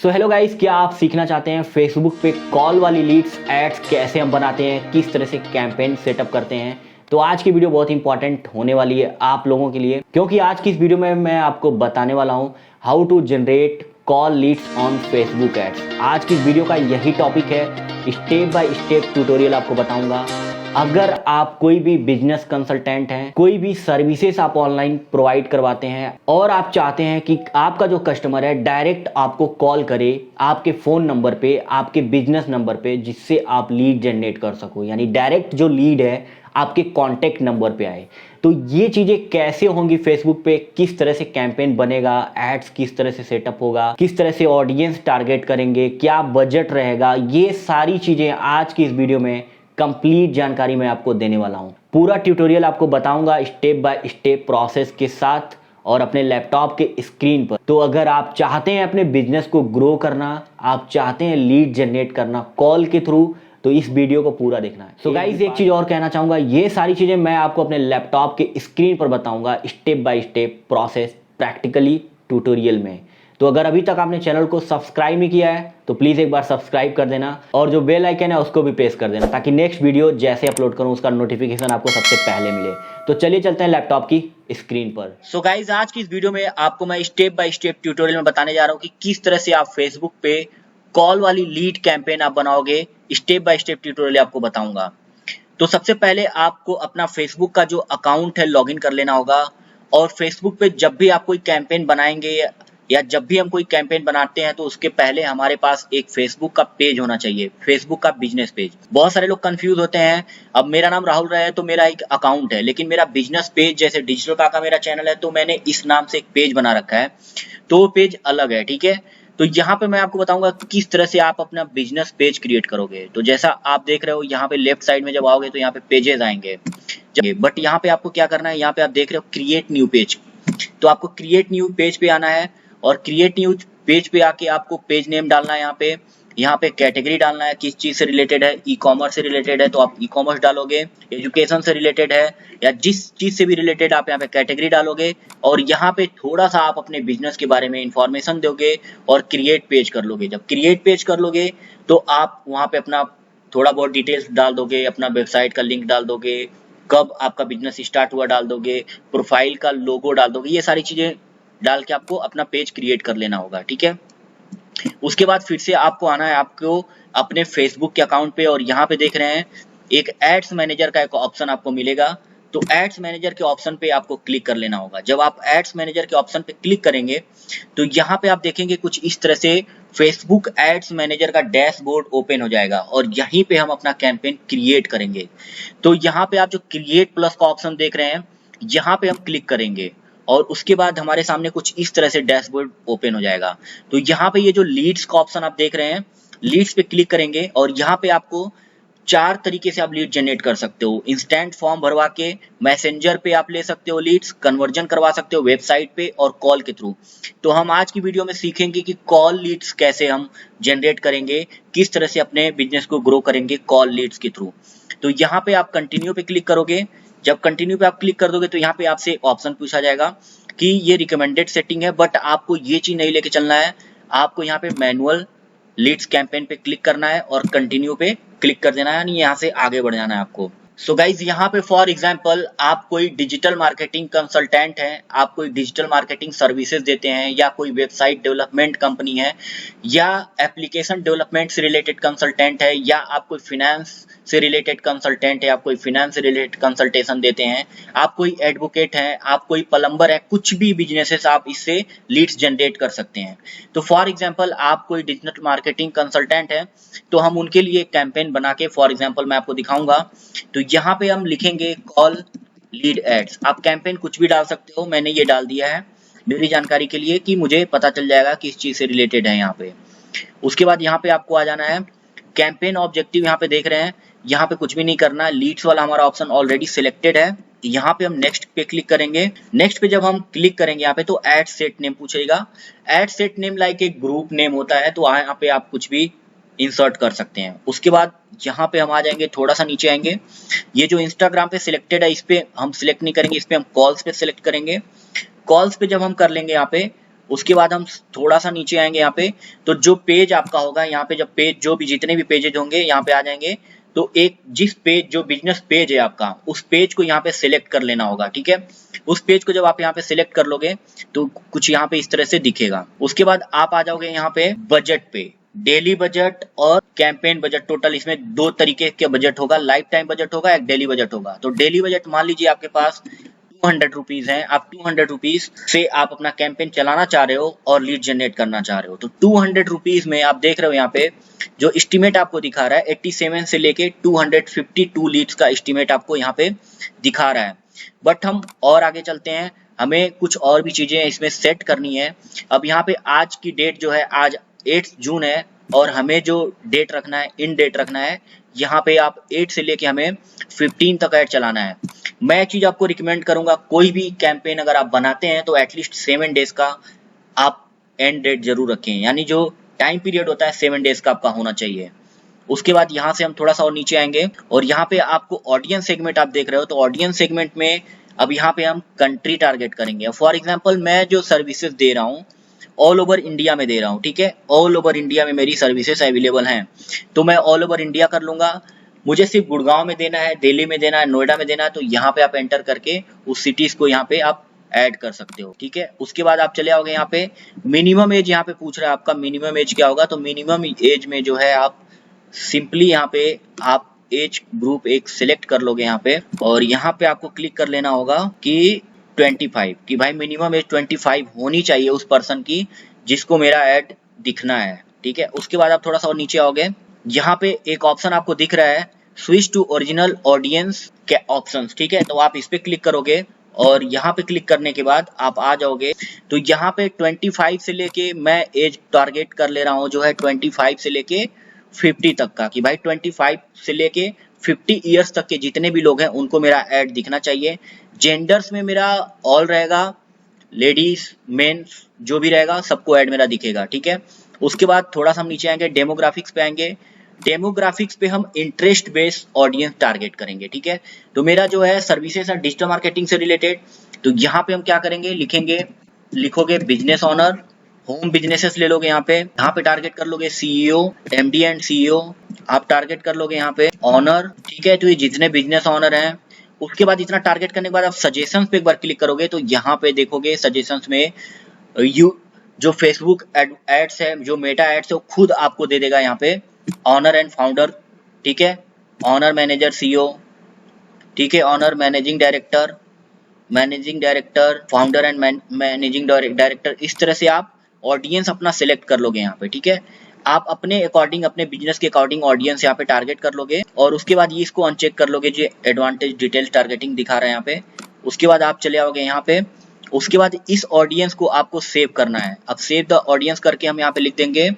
So hello guys, क्या आप सीखना चाहते हैं फेसबुक पे कॉल वाली लीड्स एड्स कैसे हम बनाते हैं, किस तरह से कैंपेन सेटअप करते हैं। तो आज की वीडियो बहुत इंपॉर्टेंट होने वाली है आप लोगों के लिए, क्योंकि आज की इस वीडियो में मैं आपको बताने वाला हूं how to generate call leads on Facebook ads. आज की इस वीडियो का यही टॉपिक है, स्टेप बाय स्टेप ट्यूटोरियल आपको बताऊंगा। अगर आप कोई भी बिजनेस कंसल्टेंट हैं, कोई भी सर्विसेज आप ऑनलाइन प्रोवाइड करवाते हैं और आप चाहते हैं कि आपका जो कस्टमर है डायरेक्ट आपको कॉल करे आपके फ़ोन नंबर पे, आपके बिजनेस नंबर पे, जिससे आप लीड जनरेट कर सको, यानी डायरेक्ट जो लीड है आपके कॉन्टैक्ट नंबर पे आए, तो ये चीज़ें कैसे होंगी फेसबुक पे, किस तरह से कैंपेन बनेगा, एड्स किस तरह से सेटअप होगा, किस तरह से ऑडियंस टारगेट करेंगे, क्या बजट रहेगा, ये सारी चीज़ें आज की इस वीडियो में कंप्लीट जानकारी मैं आपको देने वाला हूं। पूरा ट्यूटोरियल आपको बताऊंगा स्टेप बाय स्टेप प्रोसेस के साथ और अपने लैपटॉप के स्क्रीन पर। तो अगर आप चाहते हैं अपने बिजनेस को ग्रो करना, आप चाहते हैं लीड जनरेट करना कॉल के थ्रू, तो इस वीडियो को पूरा देखना है। सो गाइस, एक चीज और कहना चाहूंगा, ये सारी चीजें मैं आपको अपने लैपटॉप के स्क्रीन पर बताऊंगा step by step process practically tutorial में। तो अगर अभी तक आपने चैनल को सब्सक्राइब नहीं किया है तो प्लीज़ एक बार सब्सक्राइब कर देना और जो बेल आइकन है उसको भी प्रेस कर देना, ताकि नेक्स्ट वीडियो जैसे अपलोड करूं उसका नोटिफिकेशन आपको सबसे पहले मिले। तो चलिए चलते हैं लैपटॉप की स्क्रीन पर। सो गाइज, आज की इस वीडियो में आपको मैं स्टेप बाय स्टेप ट्यूटोरियल में बताने जा रहा हूँ कि किस तरह से आप फेसबुक पे कॉल वाली लीड कैंपेन आप बनाओगे। स्टेप बाय स्टेप ट्यूटोरियल आपको बताऊंगा। तो सबसे पहले आपको अपना फेसबुक का जो अकाउंट है लॉगिन कर लेना होगा, और फेसबुक पे जब भी आप कोई कैंपेन बनाएंगे या जब भी हम कोई कैंपेन बनाते हैं तो उसके पहले हमारे पास एक फेसबुक का पेज होना चाहिए, फेसबुक का बिजनेस पेज। बहुत सारे लोग कंफ्यूज होते हैं। अब मेरा नाम राहुल राय है तो मेरा एक अकाउंट है, लेकिन मेरा बिजनेस पेज जैसे डिजिटल काका मेरा चैनल है तो मैंने इस नाम से एक पेज बना रखा है, तो वो पेज अलग है। ठीक है, तो यहाँ पे मैं आपको बताऊंगा किस तरह से आप अपना बिजनेस पेज क्रिएट करोगे। तो जैसा आप देख रहे हो यहाँ पे लेफ्ट साइड में जब आओगे तो यहाँ पे पेजेस आएंगे, बट यहाँ पे आपको क्या करना है, यहाँ पे आप देख रहे हो क्रिएट न्यू पेज, तो आपको क्रिएट न्यू पेज पे आना है और क्रिएट न्यू पेज पे आके आपको पेज नेम डालना है। यहाँ पे कैटेगरी डालना है, किस चीज से रिलेटेड है, ई कॉमर्स से रिलेटेड है तो आप ई कॉमर्स डालोगे, एजुकेशन से रिलेटेड है या जिस चीज से भी रिलेटेड आप यहाँ पे कैटेगरी डालोगे, और यहाँ पे थोड़ा सा आप अपने बिजनेस के बारे में इंफॉर्मेशन दोगे और क्रिएट पेज कर लोगे। जब क्रिएट पेज कर लोगे तो आप वहाँ पे अपना थोड़ा बहुत डिटेल्स डाल दोगे, अपना वेबसाइट का लिंक डाल दोगे, कब आपका बिजनेस स्टार्ट हुआ डाल दोगे, प्रोफाइल का लोगो डाल दोगे, ये सारी चीजें डाल के आपको अपना पेज क्रिएट कर लेना होगा। ठीक है, उसके बाद फिर से आपको आना है आपको अपने फेसबुक के अकाउंट पे, और यहाँ पे देख रहे हैं एक एड्स मैनेजर का एक ऑप्शन आपको मिलेगा, तो एड्स मैनेजर के ऑप्शन पे आपको क्लिक कर लेना होगा। जब आप एड्स मैनेजर के ऑप्शन पे क्लिक करेंगे तो यहाँ पे आप देखेंगे कुछ इस तरह से फेसबुक एड्स मैनेजर का डैशबोर्ड ओपन हो जाएगा, और यहीं पे हम अपना कैंपेन क्रिएट करेंगे। तो यहाँ पे आप जो क्रिएट प्लस का ऑप्शन देख रहे हैं, यहाँ पे हम क्लिक करेंगे और उसके बाद हमारे सामने कुछ इस तरह से डैशबोर्ड ओपन हो जाएगा। तो यहाँ पे ये जो लीड्स का ऑप्शन आप देख रहे हैं, लीड्स पे क्लिक करेंगे और यहाँ पे आपको 4 तरीके से आप लीड जनरेट कर सकते हो। इंस्टेंट फॉर्म भरवा के मैसेंजर पे आप ले सकते हो लीड्स, कन्वर्जन करवा सकते हो वेबसाइट पे और कॉल के थ्रू। तो हम आज की वीडियो में सीखेंगे कि कॉल लीड्स कैसे हम जनरेट करेंगे, किस तरह से अपने बिजनेस को ग्रो करेंगे कॉल लीड्स के थ्रू। तो यहाँ पे आप कंटिन्यू पे क्लिक करोगे। जब कंटिन्यू पे आप क्लिक कर दोगे तो यहाँ पे आपसे एक ऑप्शन पूछा जाएगा कि ये रिकमेंडेड सेटिंग है, बट आपको ये चीज नहीं लेके चलना है। आपको यहाँ पे मैनुअल लीड्स कैंपेन पे क्लिक करना है और कंटिन्यू पे क्लिक कर देना है, यानी यहाँ से आगे बढ़ जाना है आपको। सो गाइज, यहाँ पे फॉर एग्जांपल आप कोई डिजिटल मार्केटिंग कंसल्टेंट हैं, आप कोई डिजिटल मार्केटिंग सर्विसेज देते हैं, या कोई वेबसाइट डेवलपमेंट कंपनी है, या एप्लीकेशन डेवलपमेंट से रिलेटेड कंसल्टेंट है, या आप कोई फिनेंस से रिलेटेड कंसल्टेंट है, आप कोई फिनेंस से रिलेटेड कंसल्टेशन देते हैं, आप कोई एडवोकेट हैं, आप कोई प्लम्बर है, कुछ भी बिजनेसेस आप इससे लीड्स जनरेट कर सकते हैं। तो फॉर एग्जांपल आप कोई डिजिटल मार्केटिंग कंसल्टेंट है तो हम उनके लिए कैंपेन बना के, फॉर एग्जांपल मैं आपको दिखाऊंगा। तो यहाँ पे हम लिखेंगे कॉल लीड एड्स। आप कैंपेन कुछ भी डाल सकते हो, मैंने ये डाल दिया है मेरी जानकारी के लिए कि मुझे पता चल जाएगा किस चीज से रिलेटेड है यहाँ पे। उसके बाद यहाँ पे आपको आ जाना है कैंपेन ऑब्जेक्टिव, यहाँ पे देख रहे हैं, यहाँ पे कुछ भी नहीं करना है, लीड्स वाला हमारा ऑप्शन ऑलरेडी सिलेक्टेड है। यहाँ पे हम नेक्स्ट पे क्लिक करेंगे। नेक्स्ट पे जब हम क्लिक करेंगे यहाँ पे तो एड सेट नेम पूछेगा। एड सेट नेम लाइक एक ग्रुप नेम होता है, तो यहाँ पे आप कुछ भी इंसर्ट कर सकते हैं। उसके बाद यहाँ पे हम आ जाएंगे, थोड़ा सा नीचे आएंगे, ये जो इंस्टाग्राम पे सिलेक्टेड है इस पे हम सिलेक्ट नहीं करेंगे, इस पे हम कॉल्स पे सिलेक्ट करेंगे। कॉल्स पे जब हम कर लेंगे यहाँ पे उसके बाद हम थोड़ा सा नीचे आएंगे यहाँ पे, तो जो पेज आपका होगा यहाँ पे, जब पेज जो भी जितने भी पेजेज होंगे यहाँ पे आ जाएंगे, तो एक जिस पेज जो बिजनेस पेज है आपका, उस पेज को यहाँ पे सिलेक्ट कर लेना होगा, ठीक है। उस पेज को जब आप यहाँ पे सिलेक्ट कर लोगे तो कुछ यहाँ पे इस तरह से दिखेगा। उसके बाद आप आ जाओगे यहाँ पे बजट पे, डेली बजट और कैंपेन बजट। टोटल इसमें 2 तरीके के बजट होगा, लाइफ टाइम बजट होगा, एक डेली बजट होगा। तो डेली बजट मान लीजिए आपके पास 200 रुपीज है, आप 200 रुपीज से आप अपना कैंपेन चलाना चाह रहे हो और लीड जनरेट करना चाह रहे हो। तो 200 रुपीज में आप देख रहे हो यहाँ पे जो एस्टिमेट आपको दिखा रहा है 87 से लेके 252 लीड्स का एस्टिमेट आपको यहाँ पे दिखा रहा है। बट हम और आगे चलते हैं, हमें कुछ और भी चीजें इसमें सेट करनी है। अब यहाँ पे आज की डेट जो है, आज 8 जून है, और हमें जो डेट रखना है, इन डेट रखना है। यहाँ पे आप 8 से लेके हमें 15 तक ऐड चलाना है। मैं एक चीज आपको रिकमेंड करूंगा, कोई भी कैंपेन अगर आप बनाते हैं तो एटलीस्ट 7 डेज का आप एंड डेट जरूर रखें, यानी जो टाइम पीरियड होता है 7 डेज का आपका होना चाहिए। उसके बाद यहाँ से हम थोड़ा सा और नीचे आएंगे और यहाँ पे आपको ऑडियंस सेगमेंट आप देख रहे हो, तो ऑडियंस सेगमेंट में अब यहाँ पे हम कंट्री टारगेट करेंगे। फॉर एग्जाम्पल मैं जो सर्विसेज दे रहा हूँ ऑल ओवर इंडिया में दे रहा हूँ, ठीक है। ऑल ओवर इंडिया में मेरी सर्विसेज अवेलेबल हैं, तो मैं ऑल ओवर इंडिया कर लूंगा। मुझे सिर्फ गुड़गांव में देना है, दिल्ली में देना है, नोएडा में देना है, तो यहाँ पे आप एंटर करके उस सिटीज को यहाँ पे आप ऐड कर सकते हो, ठीक है। उसके बाद आप चले आओगे यहाँ पे मिनिमम एज, यहाँ पे पूछ रहा है आपका मिनिमम एज क्या होगा। तो मिनिमम एज में जो है आप सिंपली यहाँ पे आप एज ग्रुप एक सिलेक्ट कर लोगे यहाँ पे, और यहाँ पे आपको क्लिक कर लेना होगा कि 25, कि भाई मिनिमम एज 25 होनी चाहिए उस पर्सन की जिसको मेरा ऐड दिखना है, ठीक है। उसके बाद आप थोड़ा सा और नीचे आओगे, यहाँ पे एक ऑप्शन आपको दिख रहा है स्विच टू ओरिजिनल ऑडियंस के ऑप्शंस, ठीक है। तो आप इस पे क्लिक करोगे और यहाँ पे क्लिक करने के बाद आप आ जाओगे, तो यहाँ पे 25 से लेके मैं एज टारगेट कर ले रहा हूँ जो है 25 से लेके 50 तक का, कि भाई 25 से लेके 50 इयर्स तक के जितने भी लोग हैं उनको मेरा ऐड दिखना चाहिए। जेंडर्स में मेरा ऑल रहेगा, लेडीज मेंस जो भी रहेगा सबको ऐड मेरा दिखेगा, ठीक है। उसके बाद थोड़ा सा हम नीचे आएंगे, डेमोग्राफिक्स पे आएंगे। डेमोग्राफिक्स पे हम इंटरेस्ट बेस्ड ऑडियंस टारगेट करेंगे, ठीक है। तो मेरा जो है सर्विसेज है डिजिटल मार्केटिंग से रिलेटेड, तो यहाँ पे हम क्या करेंगे, लिखोगे बिजनेस ऑनर, होम बिजनेसेस ले लोगे यहाँ पे टारगेट कर लोगे सीईओ, एमडी एंड सीईओ, आप टारगेट कर लोगे यहाँ पे ऑनर, ठीक है। तो ये जितने बिजनेस ऑनर हैं, उसके बाद इतना टारगेट करने के बाद आप सजेशंस पे एक बार क्लिक करोगे, तो यहाँ पे देखोगे सजेशंस में जो फेसबुक एड्स है, जो मेटा एड्स है, वो खुद आपको दे देगा यहाँ पे ऑनर एंड फाउंडर, ठीक है। ऑनर मैनेजर सीईओ, ठीक है। Owner managing director, founder and managing director, इस तरह से आप ऑडियंस अपना सिलेक्ट कर लोगे यहाँ पे, ठीक है। आप अपने अकॉर्डिंग, अपने बिजनेस के अकॉर्डिंग ऑडियंस यहाँ पे टारगेट कर लोगे, और उसके बाद ये इसको अनचेक कर लोगे जो एडवांटेज डिटेल टारगेटिंग दिखा रहा है यहाँ पे। उसके बाद आप चले आओगे यहाँ पे, उसके बाद इस ऑडियंस को आपको सेव करना है। अब सेव द ऑडियंस करके हम यहाँ पे लिख देंगे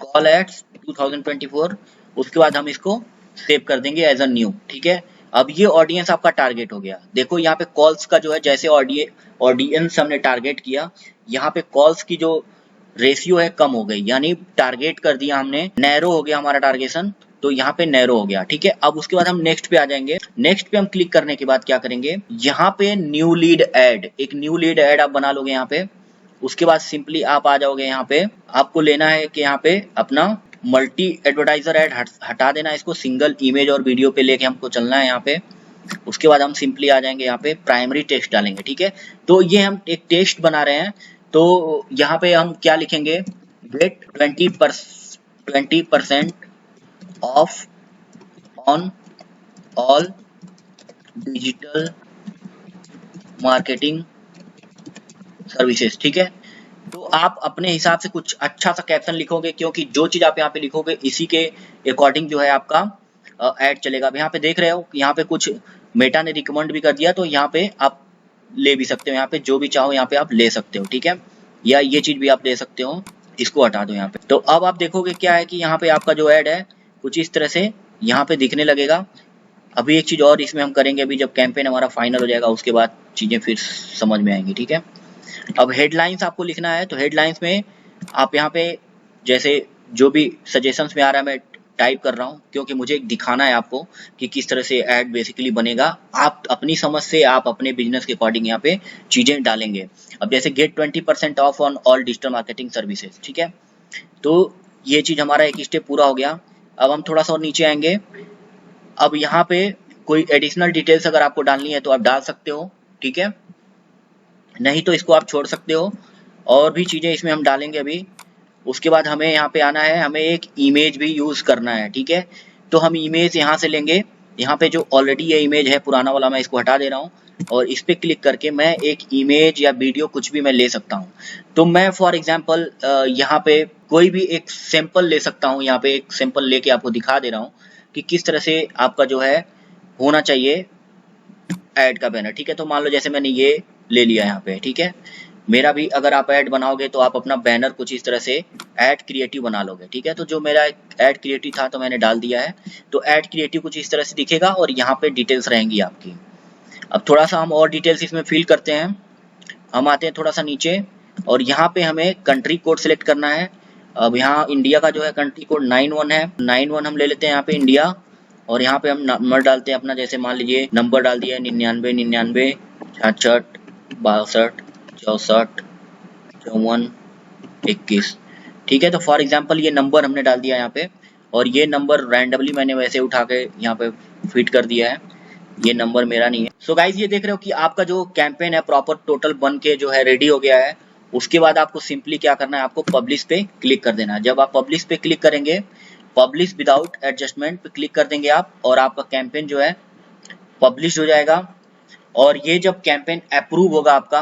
कॉल एड्स 2024, उसके बाद हम इसको सेव कर देंगे एज अ न्यू, ठीक है। अब ये ऑडियंस आपका टारगेट हो गया। देखो यहाँ पे कॉल्स का जो है, जैसे ऑडियंस हमने टारगेट किया, यहाँ पे कॉल्स की जो रेशियो है कम हो गई, यानी टारगेट कर दिया हमने, नैरो हो गया हमारा टारगेशन, तो यहाँ पे नैरो हो गया, ठीक है। अब उसके बाद हम नेक्स्ट पे आ जाएंगे। नेक्स्ट पे हम क्लिक करने के बाद क्या करेंगे, यहाँ पे न्यू लीड ऐड, एक न्यू लीड ऐड आप बना लोगे यहाँ पे। उसके बाद सिंपली आप आ जाओगे यहाँ पे, आपको लेना है कि यहाँ पे अपना मल्टी एडवर्टाइजर ऐड हटा देना, इसको सिंगल इमेज और वीडियो पे लेके हमको चलना है यहाँ पे। उसके बाद हम सिंपली आ जाएंगे यहाँ पे प्राइमरी टेक्स्ट डालेंगे, ठीक है। तो ये हम एक टेक्स्ट बना रहे हैं, तो यहाँ पे हम क्या लिखेंगे, get 20% off on all digital marketing services, ठीक है। तो आप अपने हिसाब से कुछ अच्छा सा कैप्शन लिखोगे, क्योंकि जो चीज आप यहाँ पे लिखोगे इसी के अकॉर्डिंग जो है आपका ऐड चलेगा। अब यहाँ पे देख रहे हो, यहाँ पे कुछ मेटा ने रिकमेंड भी कर दिया, तो यहाँ पे आप ले भी सकते हो, यहाँ पे जो भी चाहो यहाँ पे आप ले सकते हो, ठीक है। या ये चीज भी आप ले सकते हो, इसको हटा दो यहाँ पे। तो अब आप देखोगे क्या है कि यहाँ पे आपका जो ऐड है कुछ इस तरह से यहाँ पे दिखने लगेगा। अभी एक चीज और इसमें हम करेंगे, अभी जब कैंपेन हमारा फाइनल हो जाएगा उसके बाद चीजें फिर समझ में आएंगी, ठीक है। अब हेडलाइंस आपको लिखना है, तो हेडलाइंस में आप यहाँ पे जैसे जो भी सजेशंस में आ रहा है, मैं टाइप कर रहा हूँ क्योंकि मुझे दिखाना है आपको कि किस तरह से ऐड बेसिकली बनेगा। आप अपनी समझ से, आप अपने बिजनेस के अकॉर्डिंग यहाँ पे चीजें डालेंगे। अब जैसे get 20% off on all digital marketing services, ठीक है। तो ये चीज हमारा एक स्टेप पूरा हो गया। अब हम थोड़ा सा और नीचे आएंगे। अब यहाँ पे कोई एडिशनल डिटेल्स अगर आपको डालनी है तो आप डाल सकते हो, ठीक है, नहीं तो इसको आप छोड़ सकते हो। और भी चीजें इसमें हम डालेंगे अभी। उसके बाद हमें यहाँ पे आना है, हमें एक इमेज भी यूज करना है, ठीक है। तो हम इमेज यहाँ से लेंगे। यहाँ पे जो ऑलरेडी ये इमेज है पुराना वाला, मैं इसको हटा दे रहा हूँ और इस पे क्लिक करके मैं एक इमेज या वीडियो कुछ भी मैं ले सकता हूँ। तो मैं फॉर एग्जांपल यहाँ पे कोई भी एक सैंपल ले सकता हूँ। यहाँ पे एक सैंपल लेके आपको दिखा दे रहा हूँ कि किस तरह से आपका जो है होना चाहिए ऐड का बैनर, ठीक है। तो मान लो जैसे मैंने ये ले लिया यहाँ पे, ठीक है। मेरा भी अगर आप ऐड बनाओगे तो आप अपना बैनर कुछ इस तरह से ऐड क्रिएटिव बना लोगे, ठीक है। तो जो मेरा ऐड क्रिएटिव था तो मैंने डाल दिया है। तो ऐड क्रिएटिव कुछ इस तरह से दिखेगा और यहाँ पे डिटेल्स रहेंगी आपकी। अब थोड़ा सा हम और डिटेल्स इसमें फिल करते हैं। हम आते हैं थोड़ा सा नीचे और यहाँ पे हमें कंट्री कोड सिलेक्ट करना है। अब यहाँ इंडिया का जो है कंट्री कोड 91 है, 91 हम ले लेते हैं यहाँ पे इंडिया। और यहाँ पे हम नंबर डालते हैं अपना, जैसे मान लीजिए नंबर डाल दिया 99 99 66 62 64 54 21, ठीक है। तो फॉर एग्जांपल ये नंबर हमने डाल दिया यहाँ पे और ये नंबर रैंडमली मैंने वैसे उठा के यहाँ पे फिट कर दिया है। ये नंबर मेरा नहीं है। सो गाइज ये देख रहे हो कि आपका जो कैंपेन है प्रॉपर टोटल बन के जो है रेडी हो गया है। उसके बाद आपको सिंपली क्या करना है, आपको पब्लिश पे क्लिक कर देना है। जब आप पब्लिश पे क्लिक करेंगे, पब्लिश विदाउट एडजस्टमेंट पे क्लिक कर देंगे आप, और आपका कैंपेन जो है पब्लिश हो जाएगा। और ये जब कैंपेन अप्रूव होगा, आपका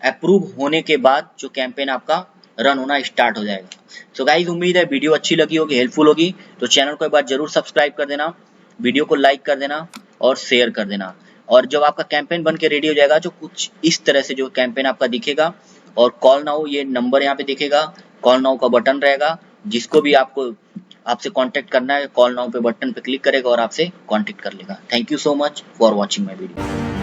अप्रूव होने के बाद जो कैंपेन आपका रन होना स्टार्ट हो जाएगा। सो गाइज उम्मीद है वीडियो अच्छी लगी होगी, हेल्पफुल होगी। तो चैनल को एक बार जरूर सब्सक्राइब कर देना, वीडियो को लाइक कर देना और शेयर कर देना। और जब आपका कैंपेन बन के रेडी हो जाएगा, जो कुछ इस तरह से जो कैंपेन आपका दिखेगा, और कॉल नाउ ये नंबर यहाँ पे दिखेगा, कॉल नाउ का बटन रहेगा। जिसको भी आपको आपसे कांटेक्ट करना है, कॉल नाउ पे बटन पे क्लिक करेगा और आपसे कांटेक्ट कर लेगा। Thank you so much for watching my video.